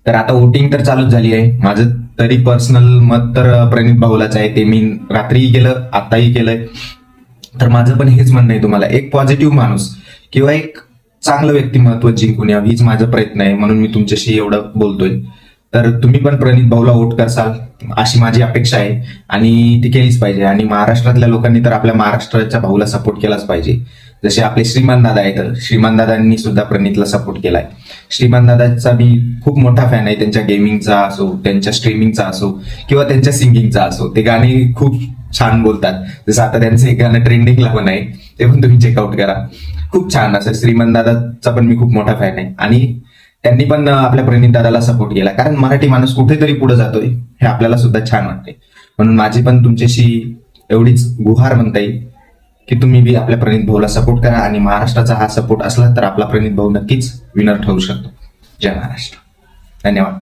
तर आता वोटिंग तर चालूच झाली आहे. माझं तरी पर्सनल मत तर प्रणित भाऊलाच आहे. ते मी रात्रीही केलं, आताही केलंय. तर माझं पण हेच म्हणणं आहे तुम्हाला, एक पॉझिटिव्ह माणूस किंवा एक चांगलं व्यक्तिमत्व जिंकून यावं हीच माझा प्रयत्न आहे, म्हणून मी तुमच्याशी एवढं बोलतोय. तर तुम्ही पण प्रणित भाऊला वोट करसाल अशी माझी अपेक्षा आहे, आणि ती केलीच पाहिजे. आणि महाराष्ट्रातल्या लोकांनी तर आपल्या महाराष्ट्राच्या भाऊला सपोर्ट केलाच पाहिजे. जसे आपले श्रीमान दादा आहेत, श्रीमान दादांनी सुद्धा प्रणितला सपोर्ट केलाय. श्रीमान दादाचा मी खूप मोठा फॅन आहे. त्यांच्या गेमिंगचा असो, त्यांच्या स्ट्रीमिंगचा असो किंवा त्यांच्या सिंगिंगचा असो, ते गाणी खूप छान बोलतात. जसं आता त्यांचं एक गाणं ट्रेंडिंगला पण आहे, ते पण तुम्ही चेकआउट करा. खूप छान असं श्रीमान दादाचा पण मी खूप मोठा फॅन आहे. आणि त्यांनी पण आपल्या प्रणित दादाला सपोर्ट केला, कारण मराठी माणूस कुठेतरी पुढे जातोय हे आपल्याला सुद्धा छान वाटते. म्हणून माझी पण तुमच्याशी एवढीच गुहार म्हणता येईल की तुम्ही बी आपल्या प्रणित भाऊला सपोर्ट करा. आणि महाराष्ट्राचा हा सपोर्ट असला तर आपला प्रणित भाऊ नक्कीच विनर ठरू शकतो. जय महाराष्ट्र. धन्यवाद.